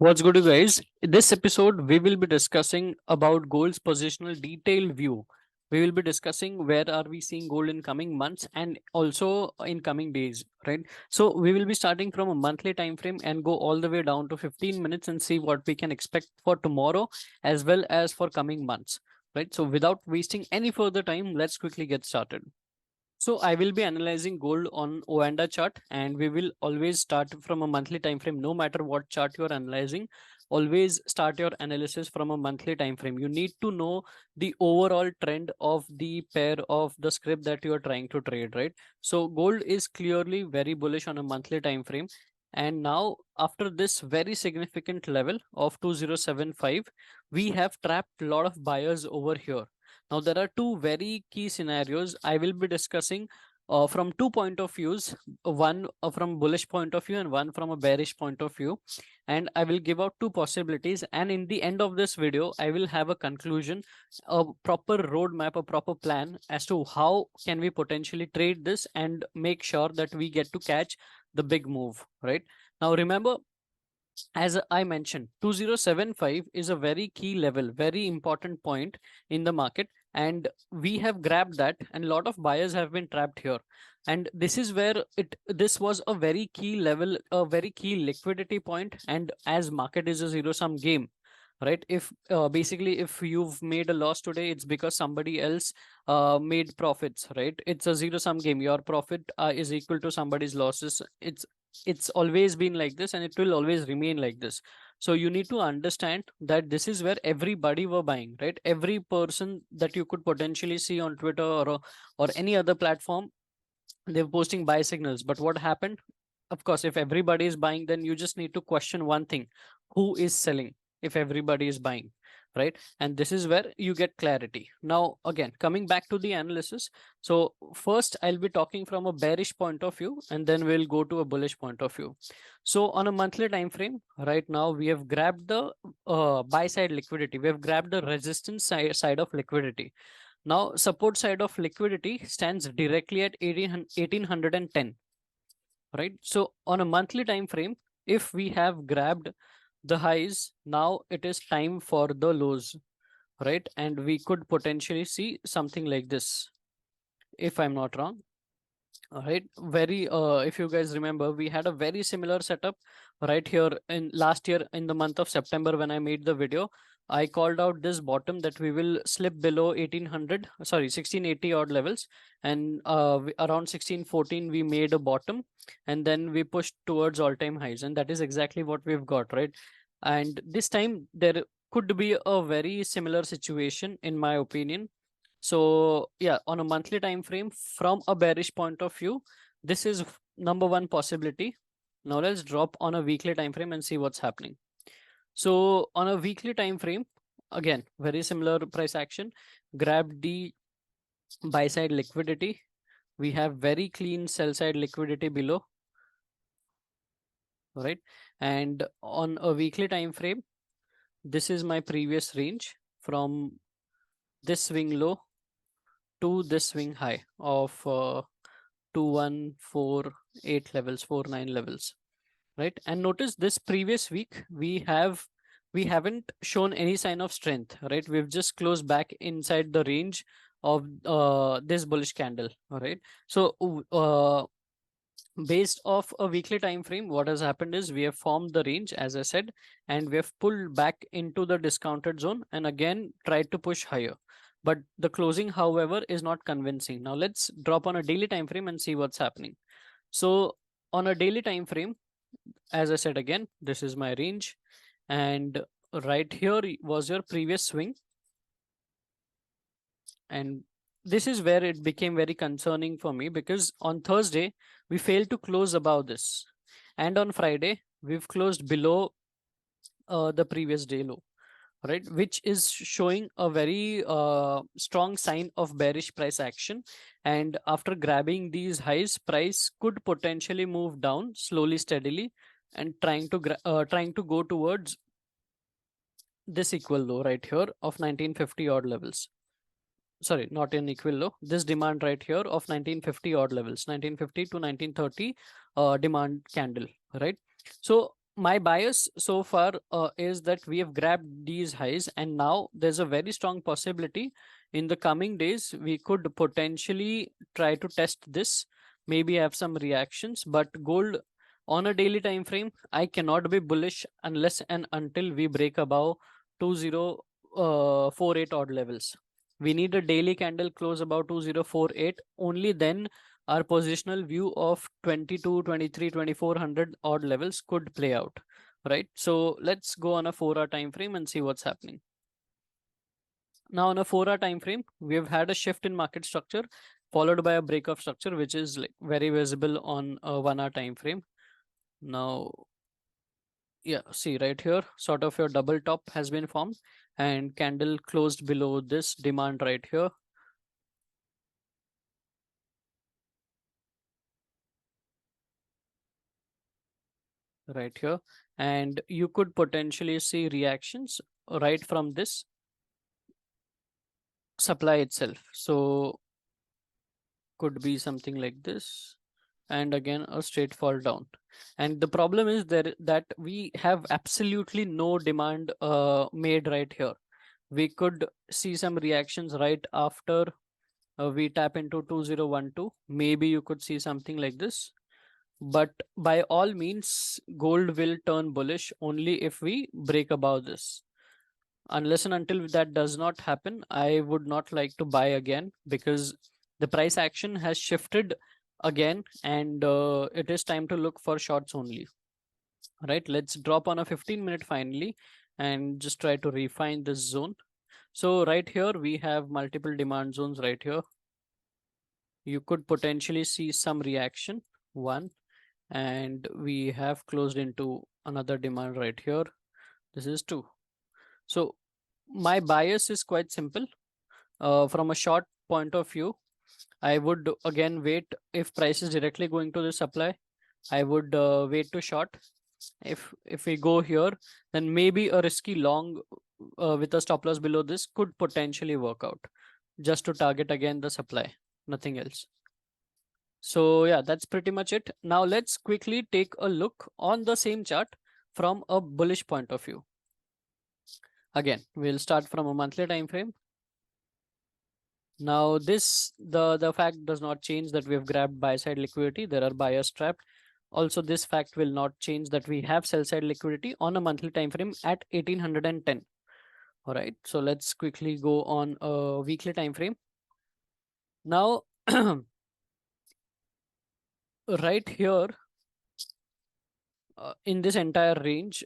What's good, you guys? In this episode, we will be discussing about gold's positional detailed view. We will be discussing where are we seeing gold in coming months and also in coming days, right? So we will be starting from a monthly time frame and go all the way down to 15 minutes and see what we can expect for tomorrow as well as for coming months, right? So without wasting any further time, let's quickly get started. So I will be analyzing gold on Oanda chart, and we will always start from a monthly time frame. No matter what chart you're analyzing, always start your analysis from a monthly time frame. You need to know the overall trend of the pair of the script that you are trying to trade, right? So gold is clearly very bullish on a monthly time frame. And now after this very significant level of 2075, we have trapped a lot of buyers over here. Now, there are two very key scenarios I will be discussing from two point of views, one from bullish point of view and one from a bearish point of view. And I will give out two possibilities. And in the end of this video, I will have a conclusion, a proper roadmap, a proper plan as to how can we potentially trade this and make sure that we get to catch the big move, right? Now, remember, as I mentioned, 2075 is a very key level, very important point in the market. And we have grabbed that, and a lot of buyers have been trapped here. And this is where this was a very key level, a very key liquidity point. And as market is a zero-sum game, right? If basically if you've made a loss today, it's because somebody else made profits, right? It's a zero-sum game. Your profit is equal to somebody's losses. It's always been like this and it will always remain like this. So you need to understand that this is where everybody were buying, right? Every person that you could potentially see on Twitter or any other platform, they're posting buy signals. But what happened? Of course, if everybody is buying, then you just need to question one thing: who is selling if everybody is buying, right? And this is where you get clarity. Now again, coming back to the analysis, so first I'll be talking from a bearish point of view and then we'll go to a bullish point of view. So on a monthly time frame, right now we have grabbed the buy side liquidity, we have grabbed the resistance side of liquidity. Now support side of liquidity stands directly at 1810, right? So on a monthly time frame, if we have grabbed the highs, now it is time for the lows, right? And we could potentially see something like this, if I'm not wrong. All right, very if you guys remember, we had a very similar setup right here in last year in the month of September. When I made the video, I called out this bottom that we will slip below 1800, sorry, 1680 odd levels, and around 1614 we made a bottom, and then we pushed towards all-time highs, and that is exactly what we've got, right? And this time there could be a very similar situation in my opinion. So yeah, on a monthly time frame, from a bearish point of view, this is number one possibility. Now let's drop on a weekly time frame and see what's happening. So on a weekly time frame, again, very similar price action. Grab the buy side liquidity. We have very clean sell side liquidity below, right? And on a weekly time frame, this is my previous range from this swing low to this swing high of 2148 levels, 49 levels, right? And notice this previous week we haven't shown any sign of strength, right? We've just closed back inside the range of this bullish candle. All right, so based off a weekly time frame, what has happened is we have formed the range, as I said, and we have pulled back into the discounted zone and again tried to push higher. But the closing, however, is not convincing. Now let's drop on a daily time frame and see what's happening. So on a daily time frame, as I said again, this is my range, and right here was your previous swing, and this is where it became very concerning for me, because on Thursday we failed to close above this, and on Friday we've closed below the previous day low, right? Which is showing a very strong sign of bearish price action. And after grabbing these highs, price could potentially move down slowly, steadily, and trying to go towards this equal low right here of 1950 odd levels. Sorry, not an equal low, this demand right here of 1950 odd levels, 1950 to 1930 demand candle, right? So my bias so far is that we have grabbed these highs, and now there's a very strong possibility in the coming days we could potentially try to test this, maybe have some reactions. But gold on a daily time frame, I cannot be bullish unless and until we break above 2048 odd levels. We need a daily candle close above 2048. Only then our positional view of 22, 23, 2400 odd levels could play out, right? So let's go on a 4-hour time frame and see what's happening. Now on a 4-hour time frame, we have had a shift in market structure followed by a break of structure, which is like very visible on a 1-hour time frame. Now, yeah, see right here, sort of your double top has been formed and candle closed below this demand right here. Right here, and you could potentially see reactions right from this supply itself. So could be something like this, and again a straight fall down. And the problem is there that we have absolutely no demand made right here. We could see some reactions right after we tap into 2012. Maybe you could see something like this, but by all means gold will turn bullish only if we break above this. Unless and until that does not happen, I would not like to buy again, because the price action has shifted again, and it is time to look for shorts only. Right, let's drop on a 15-minute finally and just try to refine this zone. So right here we have multiple demand zones. Right here you could potentially see some reaction, one, and we have closed into another demand right here. This is two. So my bias is quite simple. From a short point of view, I would again wait. If price is directly going to the supply, I would wait to short. If we go here, then maybe a risky long with a stop loss below this could potentially work out, just to target again the supply, nothing else. So yeah, that's pretty much it. Now let's quickly take a look on the same chart from a bullish point of view. Again, we'll start from a monthly time frame. Now this, the fact does not change that we have grabbed buy side liquidity. There are buyers trapped. Also, this fact will not change that we have sell side liquidity on a monthly time frame at 1810. All right, so let's quickly go on a weekly time frame. Now, right here, in this entire range,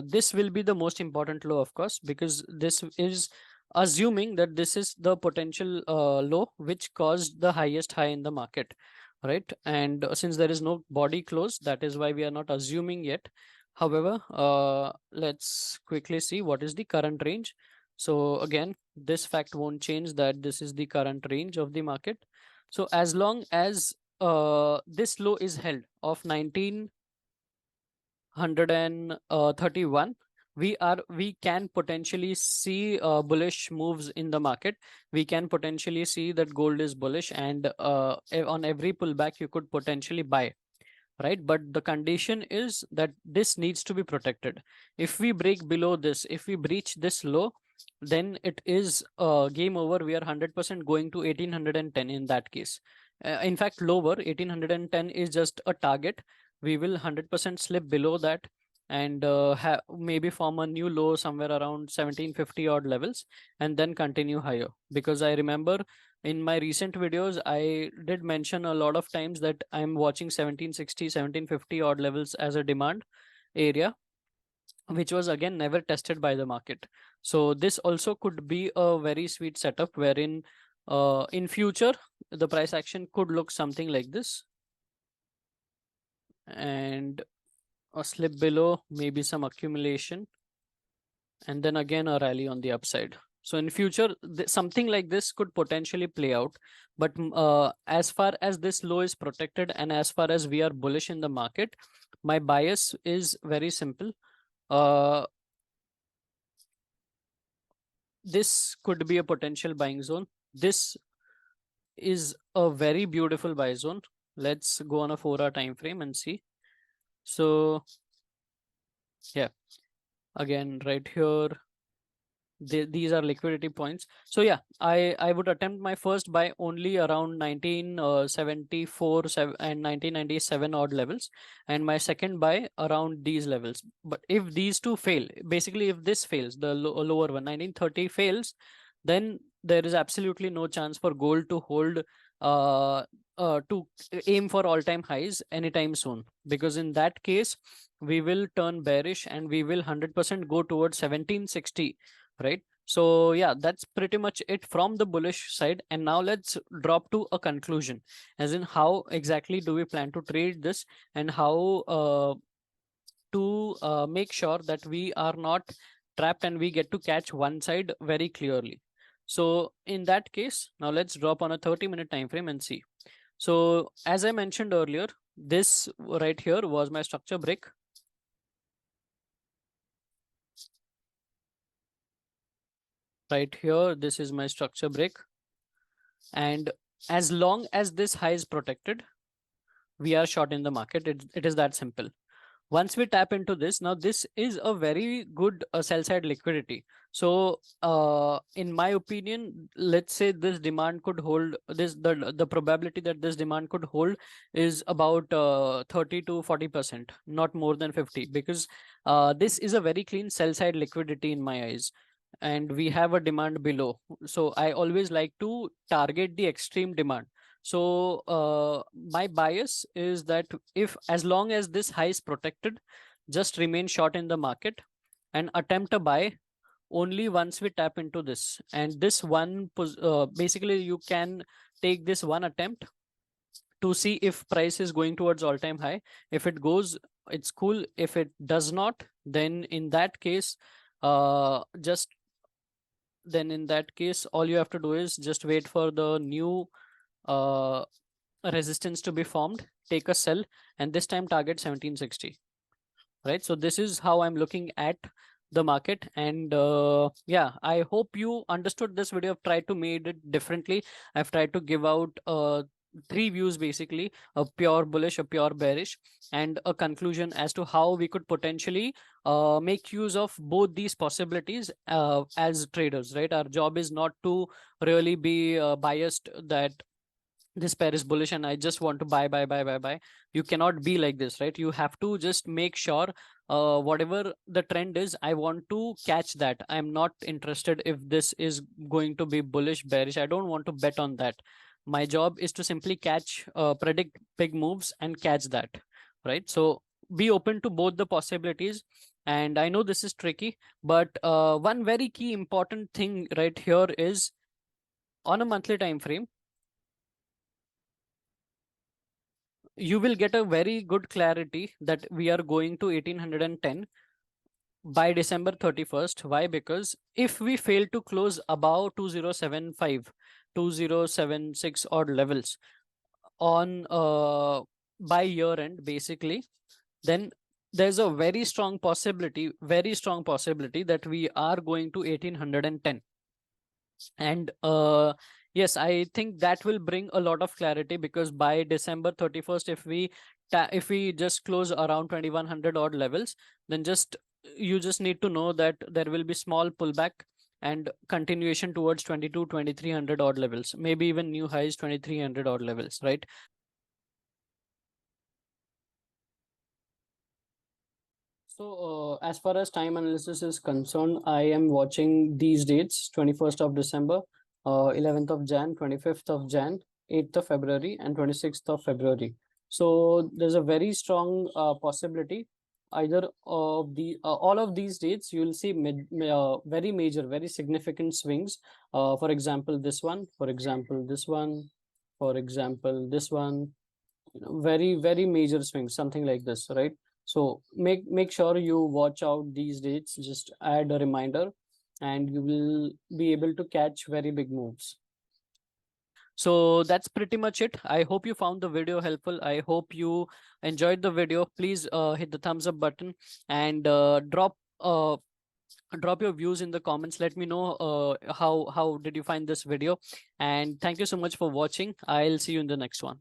this will be the most important low, of course, because this is assuming that this is the potential low which caused the highest high in the market, right? And since there is no body close, that is why we are not assuming yet. However, let's quickly see what is the current range. So again, this fact won't change that this is the current range of the market. So as long as this low is held of 1931, we can potentially see bullish moves in the market. We can potentially see that gold is bullish, and on every pullback you could potentially buy, right? But the condition is that this needs to be protected. If we break below this, if we breach this low, then it is game over. We are 100% going to 1810 in that case. In fact, lower, 1810 is just a target. We will 100% slip below that, and maybe form a new low somewhere around 1750 odd levels, and then continue higher. Because I remember in my recent videos I did mention a lot of times that I'm watching 1760, 1750 odd levels as a demand area, which was again never tested by the market. So this also could be a very sweet setup wherein in future the price action could look something like this, and a slip below, maybe some accumulation, and then again a rally on the upside. So in future, something like this could potentially play out. But as far as this low is protected, and as far as we are bullish in the market, my bias is very simple. This could be a potential buying zone. This is a very beautiful buy zone. Let's go on a 4-hour time frame and see. So Yeah, again right here, these are liquidity points. So yeah, I would attempt my first buy only around 1974 and 1997 odd levels, and my second buy around these levels. But if these two fail, basically if this fails, the lower one, 1930 fails, then there is absolutely no chance for gold to hold, uh to aim for all-time highs anytime soon, because in that case we will turn bearish and we will 100% go towards 1760, right? So yeah, that's pretty much it from the bullish side. And now let's drop to a conclusion, as in how exactly do we plan to trade this, and how to make sure that we are not trapped and we get to catch one side very clearly. So in that case, now let's drop on a 30-minute time frame and see. So as I mentioned earlier, this right here was my structure break. Right here, this is my structure break. And as long as this high is protected, we are short in the market. It is that simple. Once we tap into this, now this is a very good sell side liquidity. So in my opinion, let's say this demand could hold this, the probability that this demand could hold is about 30 to 40%, not more than 50, because this is a very clean sell side liquidity in my eyes, and we have a demand below. So I always like to target the extreme demand. So my bias is that if, as long as this high is protected, just remain short in the market and attempt a buy only once we tap into this. And this one, basically you can take this one attempt to see if price is going towards all time high. If it goes, it's cool. If it does not, then in that case, just then in that case, all you have to do is just wait for the new uh, resistance to be formed, take a sell, and this time target 1760, right? So this is how I'm looking at the market. And yeah, I hope you understood this video. I've tried to made it differently. I've tried to give out three views, basically a pure bullish, a pure bearish, and a conclusion as to how we could potentially make use of both these possibilities as traders, right? Our job is not to really be biased that this pair is bullish and I just want to buy. You cannot be like this, right? You have to just make sure whatever the trend is, I want to catch that. I'm not interested if this is going to be bullish, bearish. I don't want to bet on that. My job is to simply catch, predict big moves and catch that, right? So be open to both the possibilities. And I know this is tricky, but one very key important thing right here is, on a monthly time frame, you will get a very good clarity that we are going to 1810 by December 31st. Why? Because if we fail to close above 2075, 2076 odd levels on by year end, basically, then there's a very strong possibility that we are going to 1810. And yes, I think that will bring a lot of clarity, because by December 31st, if we just close around 2100 odd levels, then just you just need to know that there will be small pullback and continuation towards 2300 odd levels, maybe even new highs 2300 odd levels, right? So, as far as time analysis is concerned, I am watching these dates: 21st of December, 11th of Jan, 25th of Jan, 8th of February, and 26th of February. So, there's a very strong possibility either of all of these dates, you will see very major, very significant swings. For example, this one, for example, this one, for example, this one, very major swings, something like this, right? So make sure you watch out these dates, just add a reminder, and you will be able to catch very big moves. So that's pretty much it. I hope you found the video helpful. I hope you enjoyed the video. Please hit the thumbs up button and drop your views in the comments. Let me know how did you find this video, and thank you so much for watching. I'll see you in the next one.